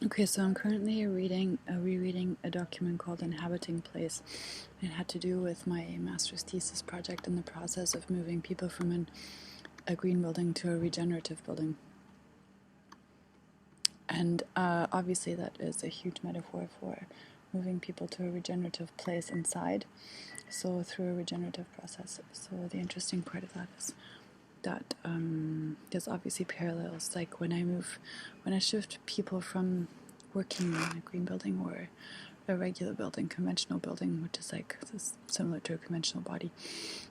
Okay, so I'm currently rereading a document called Inhabiting Place. It had to do with my master's thesis project and the process of moving people from a green building to a regenerative building. And obviously that is a huge metaphor for moving people to a regenerative place inside, so through a regenerative process. So the interesting part of that is that there's obviously parallels, like when I shift people from working in a green building or a regular building, conventional building, which is like similar to a conventional body,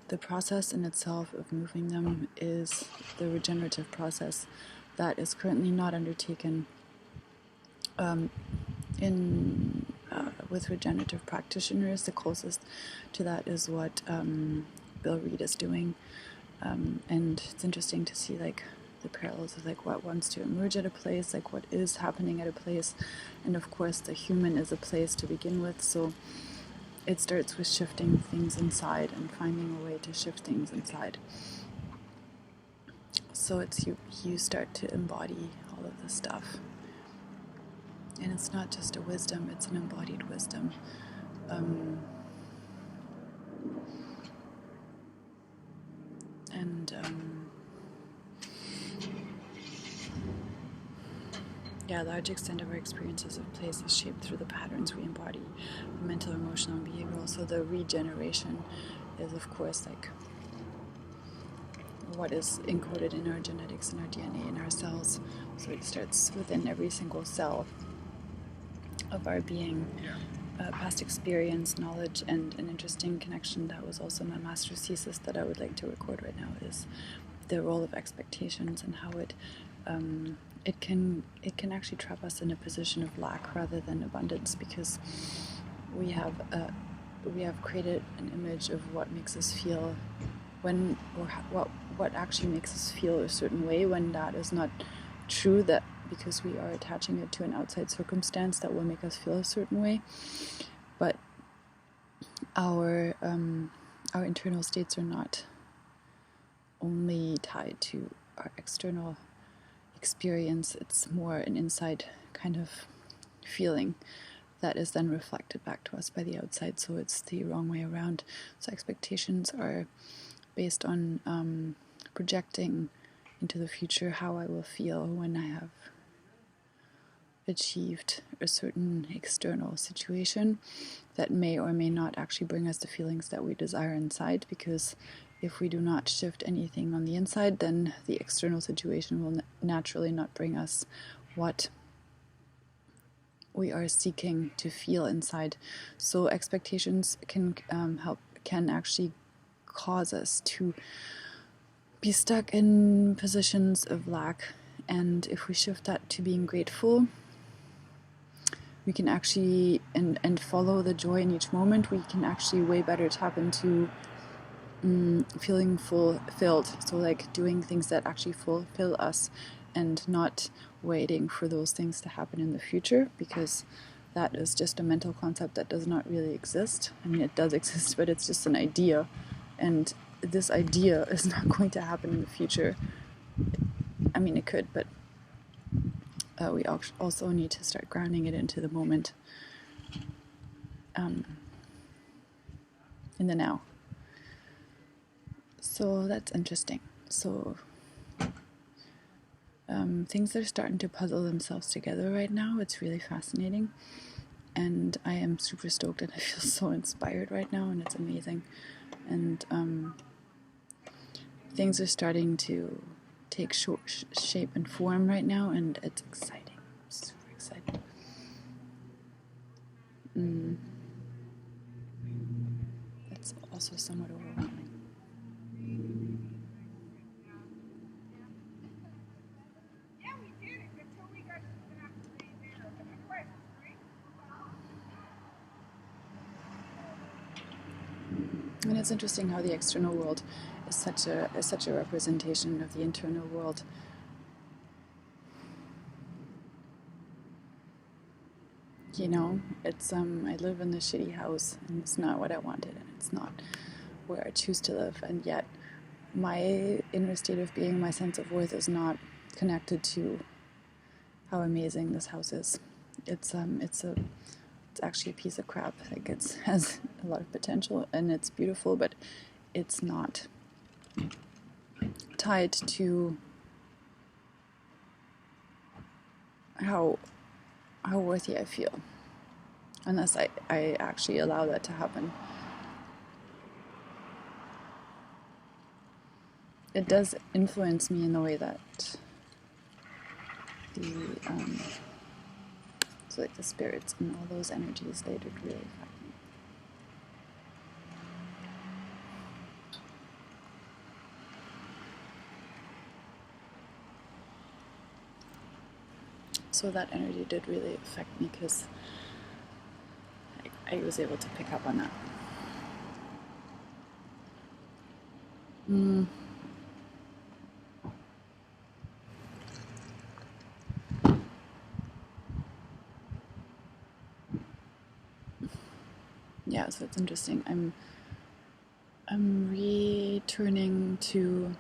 the process in itself of moving them is the regenerative process that is currently not undertaken with regenerative practitioners. The closest to that is what Bill Reed is doing. And it's interesting to see like the parallels of like what wants to emerge at a place, like what is happening at a place, and of course the human is a place to begin with. So it starts with shifting things inside and finding a way to shift things inside. So it's you start to embody all of this stuff, and it's not just a wisdom; it's an embodied wisdom. A large extent of our experiences of place is shaped through the patterns we embody, mental, emotional, and behavioral. So the regeneration is, of course, like what is encoded in our genetics, in our DNA, in our cells. So it starts within every single cell of our being. Past experience, knowledge, and an interesting connection that was also my master's thesis that I would like to record right now is the role of expectations and how it can actually trap us in a position of lack rather than abundance, because we have created an image of what makes us feel when, or what actually makes us feel a certain way, when that is not true, that because we are attaching it to an outside circumstance that will make us feel a certain way. But our internal states are not only tied to our external experience. It's more an inside kind of feeling that is then reflected back to us by the outside. So it's the wrong way around. So expectations are based on projecting into the future how I will feel when I have achieved a certain external situation that may or may not actually bring us the feelings that we desire inside, because if we do not shift anything on the inside, then the external situation will naturally not bring us what we are seeking to feel inside. So expectations can actually cause us to be stuck in positions of lack, and if we shift that to being grateful, we can actually and follow the joy in each moment. We can actually way better tap into feeling fulfilled. So like doing things that actually fulfill us, and not waiting for those things to happen in the future, because that is just a mental concept that does not really exist. I mean, it does exist, but it's just an idea, and this idea is not going to happen in the future. I mean, it could, but we also need to start grounding it into the moment, in the now. So that's interesting. So things are starting to puzzle themselves together right now. It's really fascinating, and I am super stoked, and I feel so inspired right now, and it's amazing. And things are starting to take shape and form right now, and it's exciting. I'm super excited. It's also somewhat overwhelming. And it's interesting how the external world is such a representation of the internal world. You know, it's I live in this shitty house, and it's not what I wanted, and it's not where I choose to live, and yet my inner state of being, my sense of worth, is not connected to how amazing this house is. It's actually a piece of crap. Like has a lot of potential and it's beautiful, but it's not tied to how worthy I feel, unless I actually allow that to happen. It does influence me in the way that so like the spirits and all those energies, they did really affect me. So that energy did really affect me because I was able to pick up on that. Yeah, so it's interesting. I'm returning to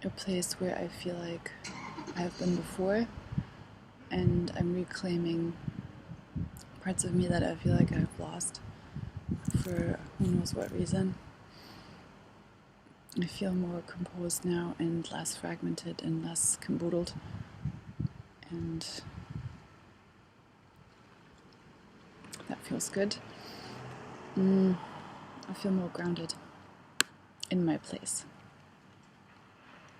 a place where I feel like I have been before, and I'm reclaiming parts of me that I feel like I've lost for who knows what reason. I feel more composed now and less fragmented and less caboodled, and that feels good. I feel more grounded in my place.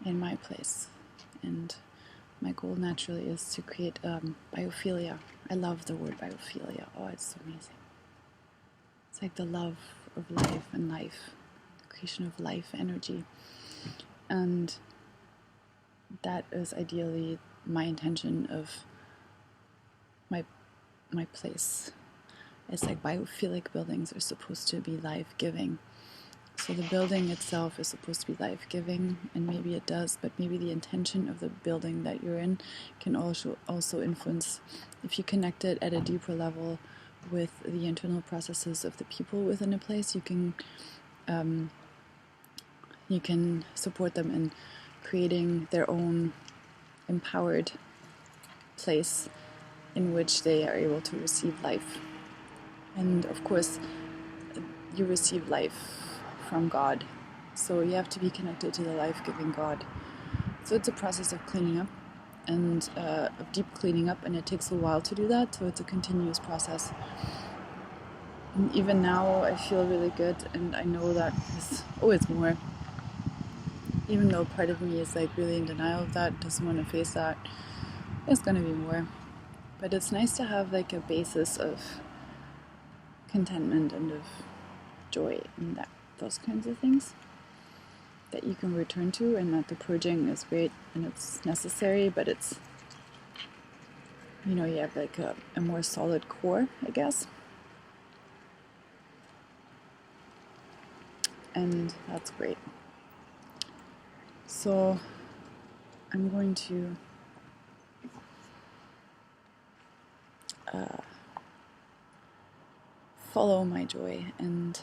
And my goal naturally is to create biophilia. I love the word biophilia. Oh, it's so amazing. It's like the love of life and life, the creation of life energy. And that is ideally my intention of my place. It's like biophilic buildings are supposed to be life-giving. So the building itself is supposed to be life-giving, and maybe it does, but maybe the intention of the building that you're in can also influence, if you connect it at a deeper level with the internal processes of the people within a place, you can support them in creating their own empowered place in which they are able to receive life. And of course, you receive life from God, so you have to be connected to the life-giving God. So it's a process of cleaning up and of deep cleaning up, and it takes a while to do that, so it's a continuous process. And even now I feel really good, and I know that there's always more, even though part of me is like really in denial of that, doesn't want to face that. There's going to be more, but it's nice to have like a basis of contentment and of joy and those kinds of things that you can return to, and that the purging is great and it's necessary, but it's, you have like a more solid core, I guess, and that's great. So I'm going to follow my joy and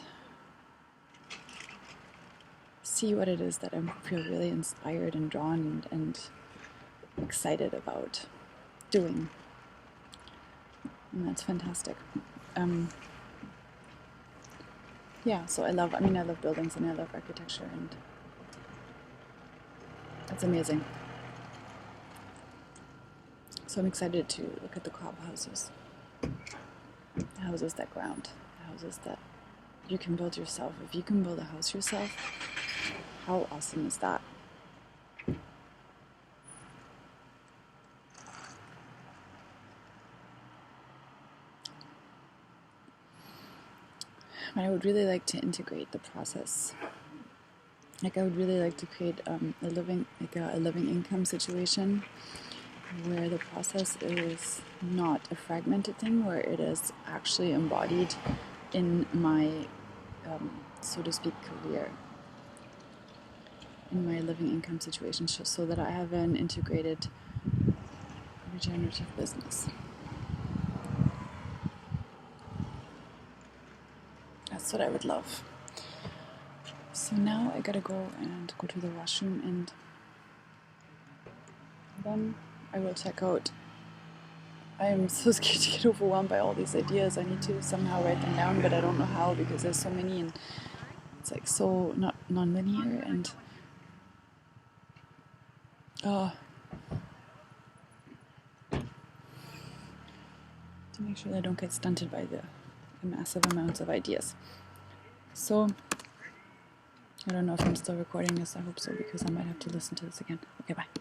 see what it is that I feel really inspired and drawn and excited about doing. And that's fantastic. Yeah, so I love buildings and I love architecture, and that's amazing. So I'm excited to look at the cob houses. The houses that ground. The houses that you can build yourself. If you can build a house yourself, how awesome is that? But I would really like to integrate the process. Like I would really like to create a living income situation where the process is not a fragmented thing, where it is actually embodied in my, so to speak, career, in my living income situation, so that I have an integrated regenerative business. That's what I would love. So now I gotta go to the washroom, and then I will check out I'm so scared to get overwhelmed by all these ideas. I need to somehow write them down, but I don't know how because there's so many and it's like so not non-linear and to make sure that I don't get stunted by the massive amounts of ideas. So I don't know if I'm still recording this. I hope so because I might have to listen to this again. Okay, bye.